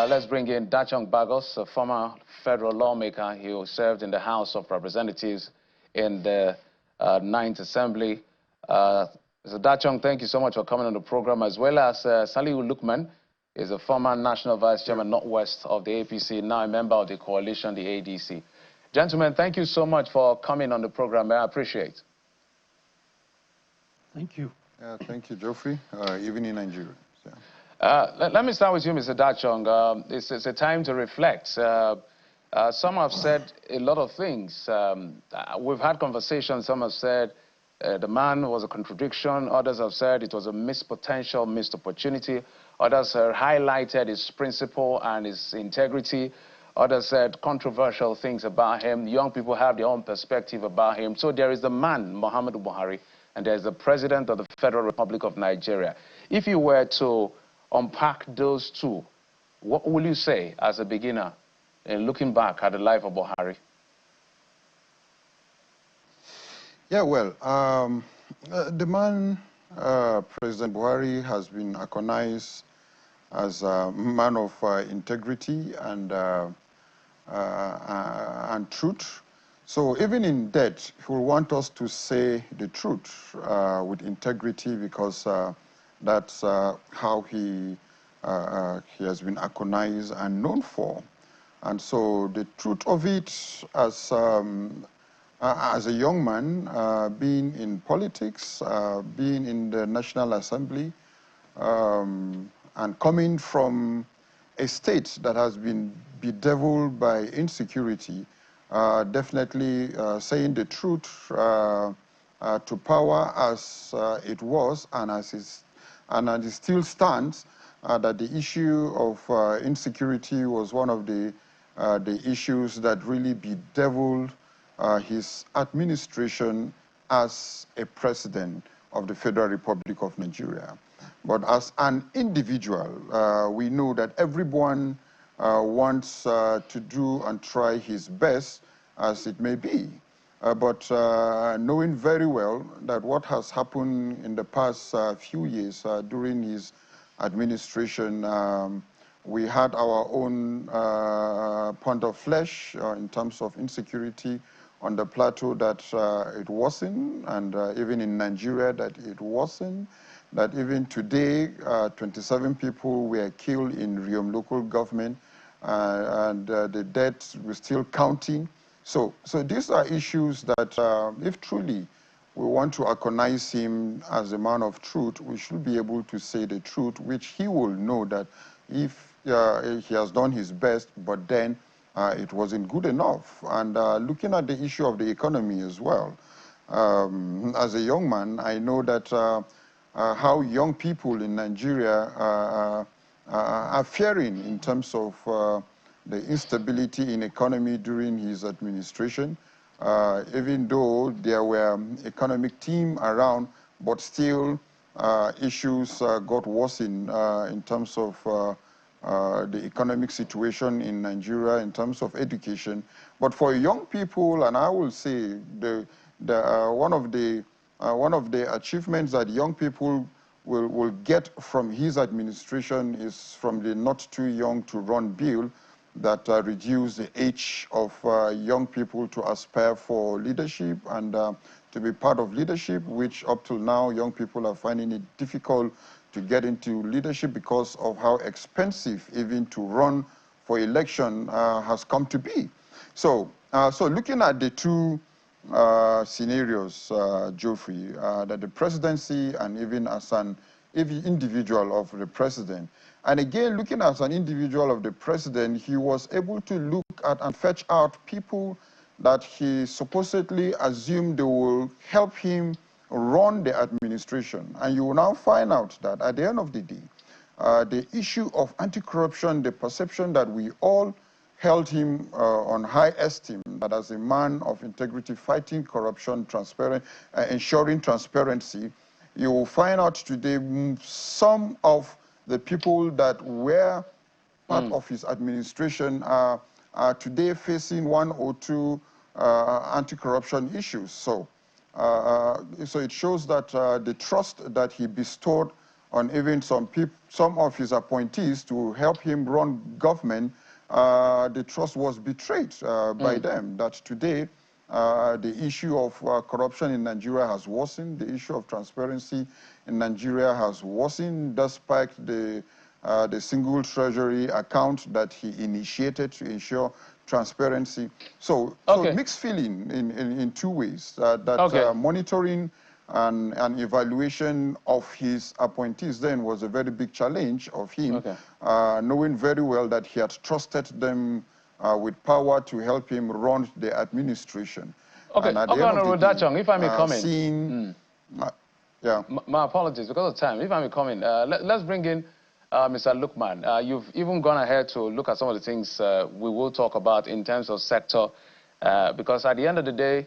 Let's bring in Dachong Bagos, a former federal lawmaker who served in the House of Representatives in the 9th Assembly. So Dachong, thank you so much for coming on the program, as well as Salihu Lukman is a former National Vice Chairman Northwest of the APC, now a member of the coalition, the ADC. Gentlemen, thank you so much for coming on the program. I appreciate. Thank you. Thank you, Geoffrey. Even in Nigeria. So. Let me start with you, Mr. Dachong. It's a time to reflect. Some have said a lot of things. We've had conversations. Some have said the man was a contradiction. Others have said it was a missed potential, missed opportunity. Others have highlighted his principle and his integrity. Others said controversial things about him. Young people have their own perspective about him. So there is the man, Muhammadu Buhari, and there's the president of the Federal Republic of Nigeria. If you were to unpack those two, what will you say as a beginner in looking back at the life of Buhari? Yeah, well, the man, President Buhari, has been iconized as a man of integrity and truth. So even in death, he will want us to say the truth with integrity, because that's how he has been iconized and known for. And so the truth of it, as a young man, being in politics, being in the National Assembly, and coming from a state that has been bedeviled by insecurity, definitely saying the truth to power as it was and as it still stands, that the issue of insecurity was one of the issues that really bedeviled his administration as a president of the Federal Republic of Nigeria. But as an individual, we know that everyone wants to do and try his best as it may be. But knowing very well that what has happened in the past few years during his administration, we had our own pound of flesh in terms of insecurity on the plateau, that it worsened, and even in Nigeria that it worsened, that even today 27 people were killed in Riom local government, and the deaths were still counting. So these are issues that if truly we want to recognize him as a man of truth, we should be able to say the truth, which he will know that if he has done his best, but then it wasn't good enough. And looking at the issue of the economy as well, as a young man, I know that how young people in Nigeria are faring in terms of the instability in economy during his administration. Even though there were economic team around, but still issues got worse in terms of the economic situation in Nigeria, in terms of education. But for young people, and I will say one of the achievements that young people will get from his administration is from the Not Too Young to Run bill that reduced the age of young people to aspire for leadership and to be part of leadership, which up till now young people are finding it difficult to get into leadership because of how expensive even to run for election has come to be. So looking at the two scenarios, Geoffrey, that the presidency and even as an individual of the president, and again, looking as an individual of the president, he was able to look at and fetch out people that he supposedly assumed they will help him run the administration. And you will now find out that at the end of the day, the issue of anti-corruption, the perception that we all held him on high esteem, that as a man of integrity, fighting corruption, ensuring transparency, you will find out today some of the people that were part of his administration are today facing one or two anti-corruption issues. So it shows that the trust that he bestowed on even some of his appointees to help him run government, the trust was betrayed by them. That today, the issue of corruption in Nigeria has worsened. The issue of transparency in Nigeria has worsened, despite the single treasury account that he initiated to ensure transparency. So, so mixed feeling in two ways. Monitoring and evaluation of his appointees then was a very big challenge of him, knowing very well that he had trusted them with power to help him run the administration. And at the end of the day, if I may come in, my apologies because of time. If I may come in, let's bring in Mr. Lukman. You've even gone ahead to look at some of the things we will talk about in terms of sector, because at the end of the day,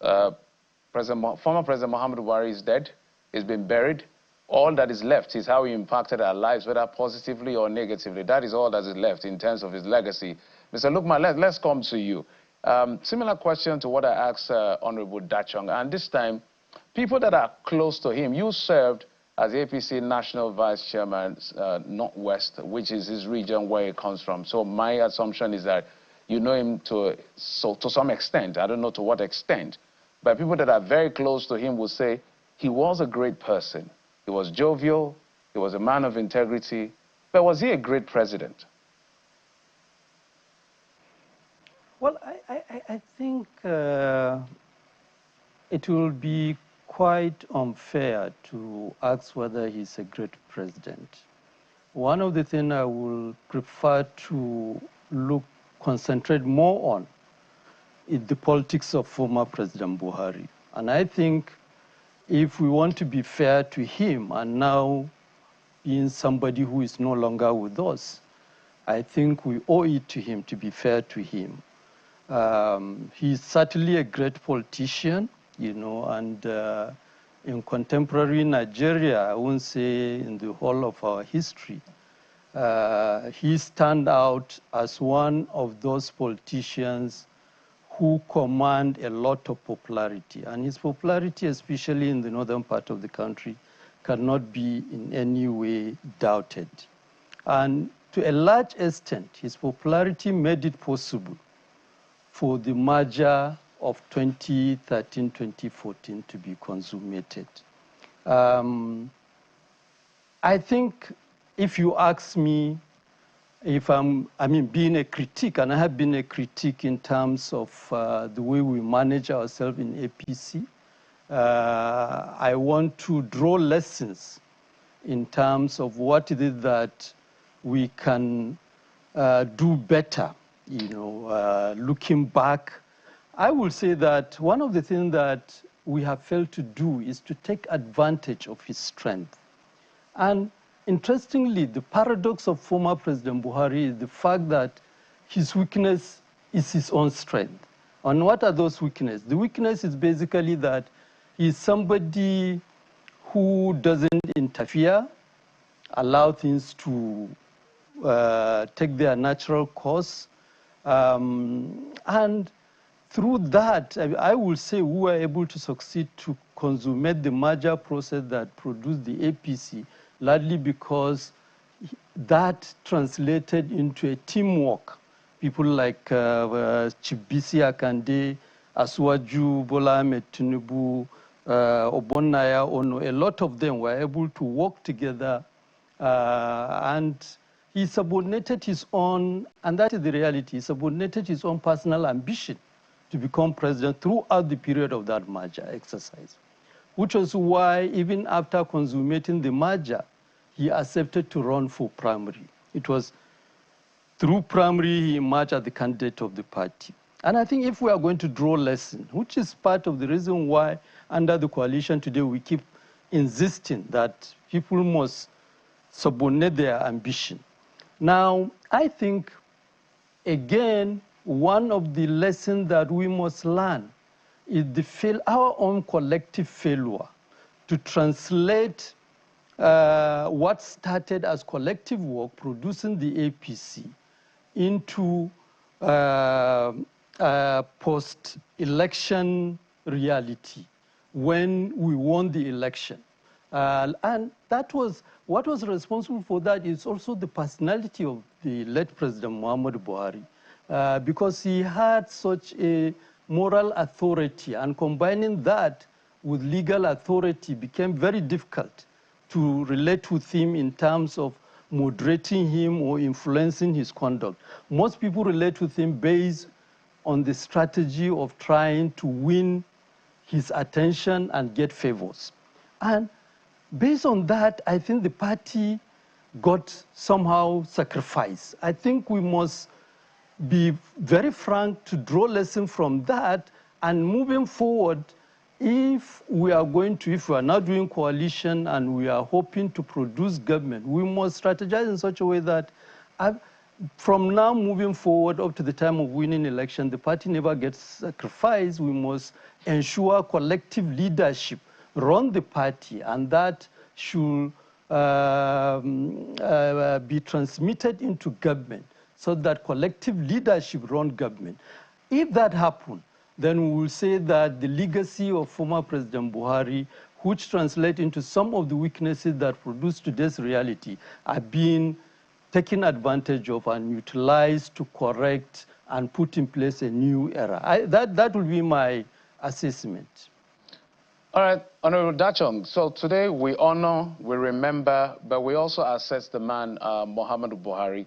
former President Muhammad Buhari is dead. He's been buried. All that is left is how he impacted our lives, whether positively or negatively. That is all that is left in terms of his legacy. Mr. Lukman, let's come to you. Similar question to what I asked Honorable Dachong, and this time, people that are close to him. You served as APC National Vice Chairman, Northwest, which is his region where he comes from. So my assumption is that you know him to some extent. I don't know to what extent. But people that are very close to him will say he was a great person. He was jovial. He was a man of integrity. But was he a great president? Well, I think it will be quite unfair to ask whether he's a great president. One of the things I will prefer to concentrate more on is the politics of former President Buhari. And I think if we want to be fair to him, and now being somebody who is no longer with us, I think we owe it to him to be fair to him. He's certainly a great politician, you know, and in contemporary Nigeria, I won't say in the whole of our history, he stands out as one of those politicians who command a lot of popularity. And his popularity, especially in the northern part of the country, cannot be in any way doubted. And to a large extent, his popularity made it possible for the merger of 2013-2014 to be consummated. I think if you ask me if being a critic, and I have been a critic in terms of the way we manage ourselves in APC, I want to draw lessons in terms of what it is that we can do better. You know, looking back, I will say that one of the things that we have failed to do is to take advantage of his strength. And interestingly, the paradox of former President Buhari is the fact that his weakness is his own strength. And what are those weaknesses? The weakness is basically that he's somebody who doesn't interfere, allow things to take their natural course. And through that, I will say we were able to succeed to consummate the merger process that produced the APC, largely because that translated into a teamwork. People like Chief Bisi Akande, Asuwaju, Bola Ahmed Tinubu, Obonnaya Ono, a lot of them were able to work together, and he subordinated his own, and that is the reality, he subordinated his own personal ambition to become president throughout the period of that merger exercise, which was why even after consummating the merger, he accepted to run for primary. It was through primary he emerged as the candidate of the party. And I think if we are going to draw lessons, which is part of the reason why under the coalition today we keep insisting that people must subordinate their ambition. Now, I think, again, one of the lessons that we must learn is our own collective failure to translate what started as collective work, producing the APC, into post-election reality when we won the election. And that was, what was responsible for that is also the personality of the late President Muhammadu Buhari, because he had such a moral authority, and combining that with legal authority became very difficult to relate with him in terms of moderating him or influencing his conduct. Most people relate with him based on the strategy of trying to win his attention and get favors. And based on that, I think the party got somehow sacrificed. I think we must be very frank to draw lesson from that, and moving forward, if we are not doing coalition and we are hoping to produce government, we must strategize in such a way that from now moving forward up to the time of winning election, the party never gets sacrificed. We must ensure collective leadership run the party, and that should be transmitted into government so that collective leadership run government. If that happens, then we will say that the legacy of former President Buhari, which translate into some of the weaknesses that produce today's reality, are being taken advantage of and utilized to correct and put in place a new era. That will be my assessment. All right, Honorable Dachong, so today we honor, we remember, but we also assess the man, Muhammadu Buhari,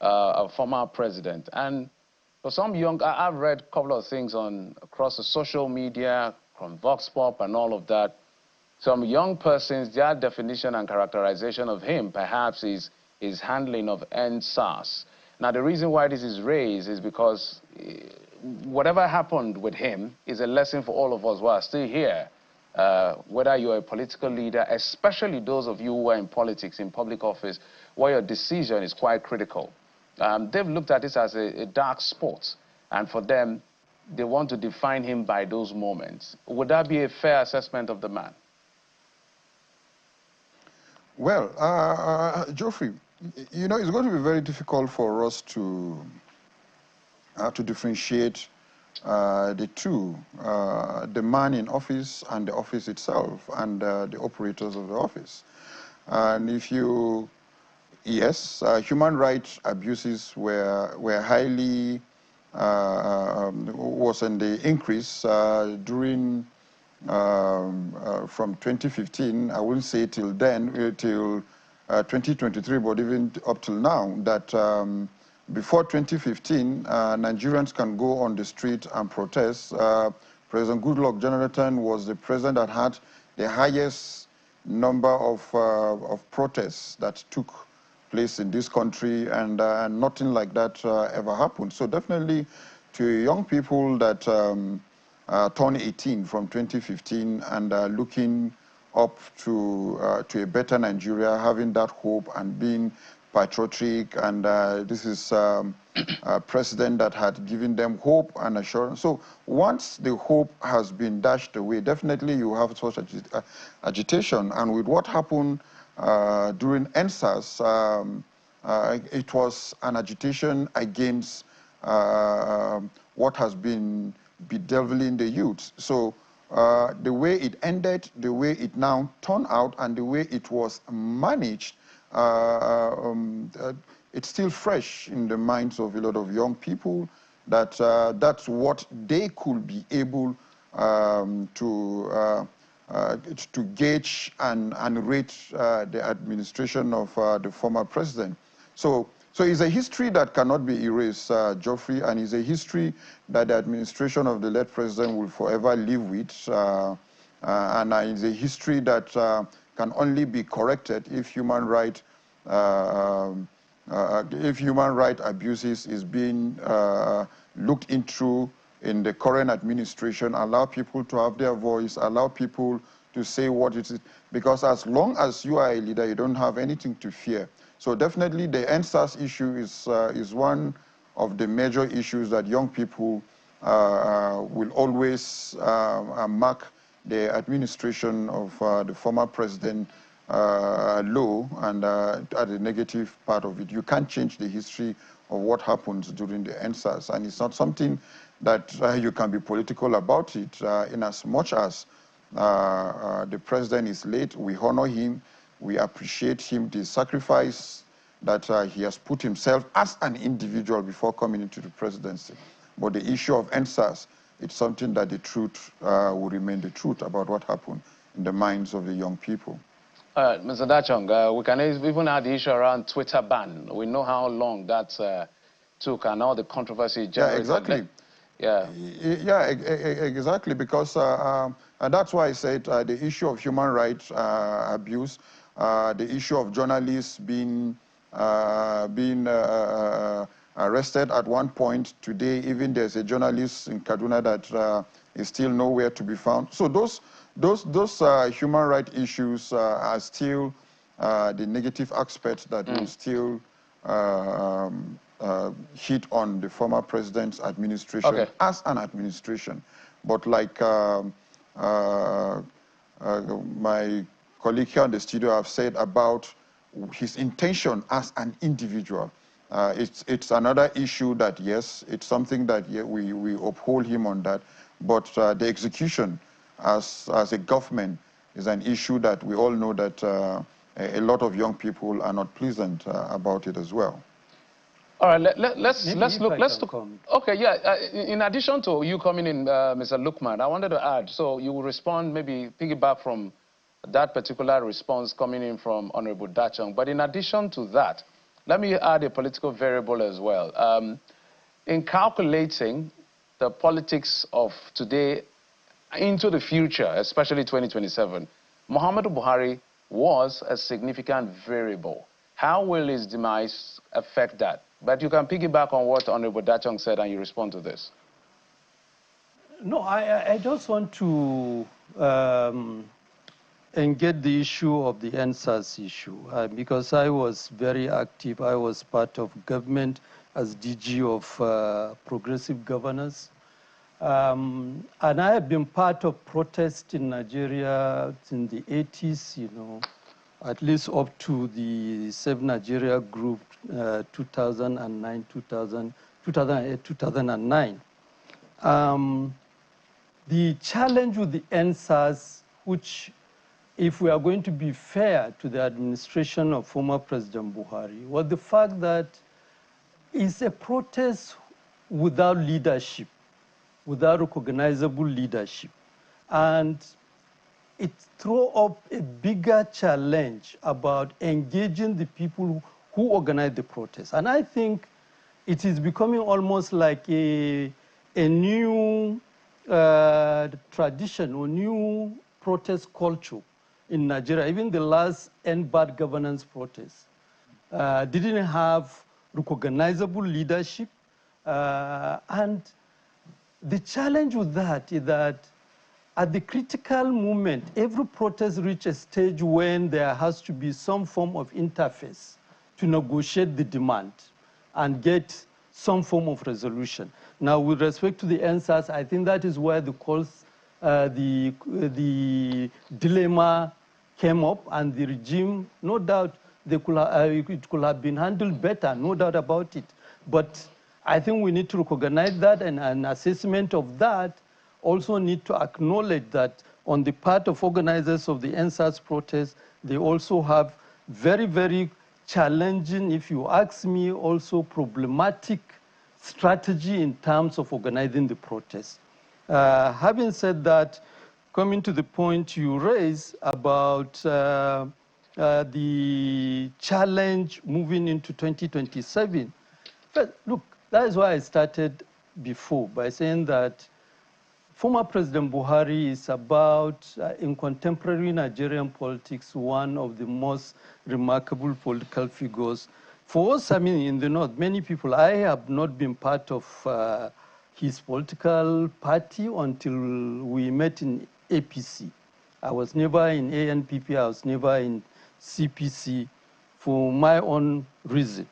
a former president. And for some young, I've read a couple of things across the social media, from Vox Pop and all of that. Some young persons, their definition and characterization of him perhaps is his handling of NSAS. Now, the reason why this is raised is because whatever happened with him is a lesson for all of us who are still here. Whether you're a political leader, especially those of you who are in politics, in public office, where your decision is quite critical. They've looked at this as a dark sport, and for them, they want to define him by those moments. Would that be a fair assessment of the man? Well, Geoffrey, you know, it's going to be very difficult for us to differentiate the two, the man in office and the office itself, and the operators of the office. And if you, yes, human rights abuses were highly, was in the increase during, from 2015, I wouldn't say till then, till 2023, but even up till now, that before 2015, Nigerians can go on the street and protest. President Goodluck Jonathan was the president that had the highest number of protests that took place in this country, and nothing like that ever happened. So definitely to young people that turned 18 from 2015 and looking up to a better Nigeria, having that hope and being patriotic, and this is a president that had given them hope and assurance. So once the hope has been dashed away, definitely you have such agitation. And with what happened during NSAS, it was an agitation against what has been bedeviling the youth. So the way it ended, the way it now turned out, and the way it was managed, it's still fresh in the minds of a lot of young people that that's what they could be able to gauge and rate the administration of the former president. So it's a history that cannot be erased, Geoffrey, and it's a history that the administration of the late president will forever live with, and it's a history that can only be corrected if human right abuses is being looked into in the current administration. Allow people to have their voice, allow people to say what it is, because as long as you are a leader, you don't have anything to fear. So definitely the NSAS issue is one of the major issues that young people will always mark the administration of the former president low, and at the negative part of it. You can't change the history of what happens during the NSAS, and it's not something that you can be political about it, in as much as the president is late. We honor him. We appreciate him, the sacrifice that he has put himself as an individual before coming into the presidency. But the issue of NSAS, it's something that the truth will remain the truth about what happened in the minds of the young people. Mr. Dachong, we can even add the issue around Twitter ban. We know how long that took and all the controversy generated. Yeah, exactly. Yeah, exactly, because and that's why I said the issue of human rights abuse, the issue of journalists being arrested at one point. Today, even there's a journalist in Kaduna that is still nowhere to be found. So those human rights issues are still the negative aspects that will still hit on the former president's administration as an administration. But like my colleague here in the studio have said about his intention as an individual, it's another issue that, yes, it's something that we uphold him on that. But the execution as a government is an issue that we all know that a lot of young people are not pleasant about it as well. All right, let's look. Okay, yeah. In addition to you coming in, Mr. Lukman, I wanted to add. So you will respond, maybe piggyback from that particular response coming in from Honorable Dachong. But in addition to that, let me add a political variable as well. In calculating the politics of today into the future, especially 2027, Muhammadu Buhari was a significant variable. How will his demise affect that? But you can piggyback on what Honorable Dachong said and you respond to this. No, I just want to engage the issue of the NSAS issue because I was very active. I was part of government as DG of progressive governance. And I have been part of protests in Nigeria in the 80s, you know, at least up to the Save Nigeria group, 2009, 2008, 2009. The challenge with the NSAS, which, if we are going to be fair to the administration of former President Buhari, was the fact that it's a protest without leadership, without recognizable leadership. And it threw up a bigger challenge about engaging the people who organize the protest. And I think it is becoming almost like a new tradition or new protest culture in Nigeria. Even the last End Bad Governance protest didn't have recognizable leadership. And the challenge with that is that at the critical moment, every protest reaches a stage when there has to be some form of interface to negotiate the demand and get some form of resolution. Now, with respect to the NSAS, I think that is where the dilemma came up, and the regime, no doubt, it could have been handled better, no doubt about it. But I think we need to recognize that, and an assessment of that also need to acknowledge that on the part of organizers of the NSAS protest, they also have very, very challenging, if you ask me, also problematic strategy in terms of organizing the protest. Having said that, coming to the point you raised about the challenge moving into 2027, but look, that is why I started before by saying that former President Buhari is about, in contemporary Nigerian politics, one of the most remarkable political figures. For us, I mean, in the North, many people, I have not been part of his political party until we met in APC. I was never in ANPP, I was never in CPC for my own reason.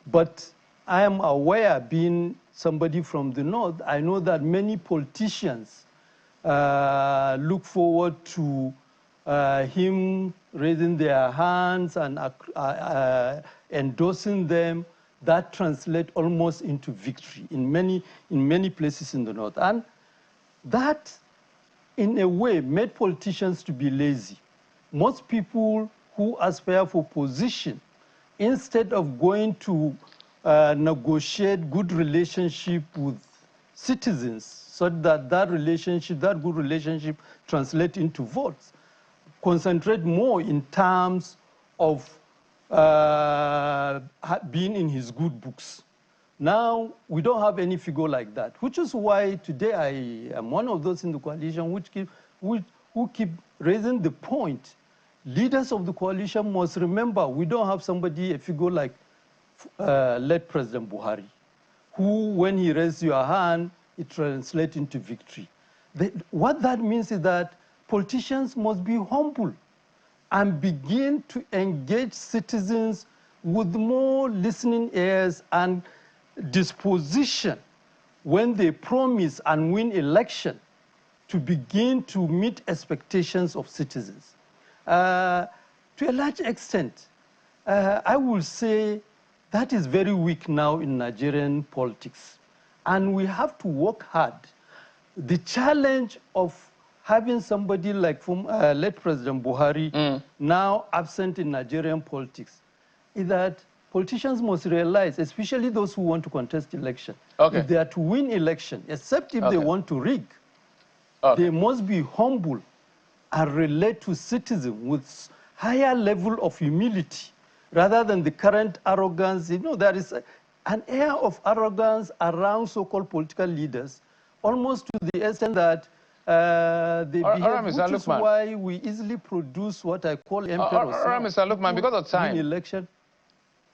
But I am aware, being somebody from the North, I know that many politicians look forward to him raising their hands and endorsing them. That translates almost into victory in many places in the North. And that in a way, made politicians to be lazy. Most people who aspire for position, instead of going to negotiate good relationship with citizens, so that that good relationship translate into votes, concentrate more in terms of being in his good books. Now, we don't have any figure like that, which is why today I am one of those in the coalition who keep raising the point. Leaders of the coalition must remember we don't have somebody, a figure like late President Buhari, who, when he raises your hand, it translates into victory. What that means is that politicians must be humble and begin to engage citizens with more listening ears and disposition when they promise and win election to begin to meet expectations of citizens. To a large extent, I will say that is very weak now in Nigerian politics. And we have to work hard. The challenge of having somebody like late President Buhari now absent in Nigerian politics is that politicians must realize, especially those who want to contest election, if they are to win election, except if they want to rig, they must be humble and relate to citizens with higher level of humility rather than the current arrogance. You know, there is an air of arrogance around so-called political leaders, almost to the extent that they behave, which is why we easily produce what I call emperors. Mr. Lukman, because of time. Election.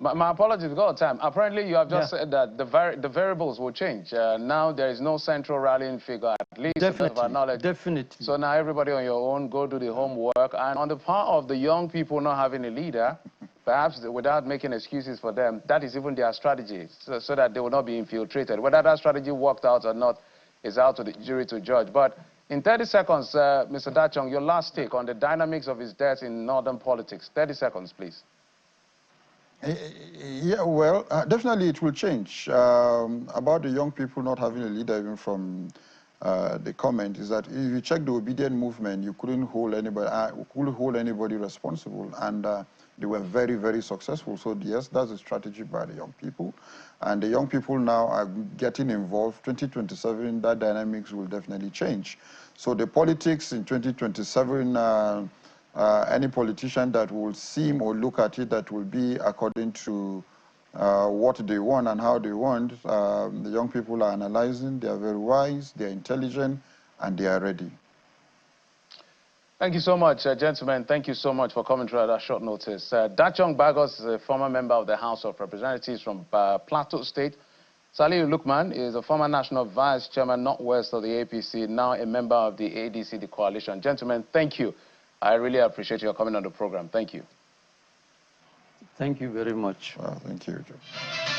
My apologies, because of time. Apparently, you have just said that the variables will change. Now there is no central rallying figure, at least to the best of our knowledge. Definitely. So now everybody on your own, go do the homework. And on the part of the young people not having a leader, perhaps without making excuses for them, that is even their strategy, so that they will not be infiltrated. Whether that strategy worked out or not is out to the jury to judge. But in 30 seconds, Mr. Dachong, your last take on the dynamics of his death in northern politics. 30 seconds, please. Yeah, well, definitely it will change. About the young people not having a leader, even from the comment, is that if you check the obedient movement, you couldn't hold anybody responsible, and they were very, very successful. So yes, that's a strategy by the young people, and the young people now are getting involved. 2027, that dynamics will definitely change. So the politics in 2027. Any politician that will seem or look at it that will be according to what they want and how they want, the young people are analyzing, they are very wise, they are intelligent, and they are ready. Thank you so much, gentlemen. Thank you so much for coming through at that short notice. Dachong Bagos is a former member of the House of Representatives from Plateau State. Saliu Lukman is a former national vice chairman, Northwest of the APC, now a member of the ADC, the coalition. Gentlemen, thank you. I really appreciate your coming on the program. Thank you. Thank you very much. Thank you, Joe.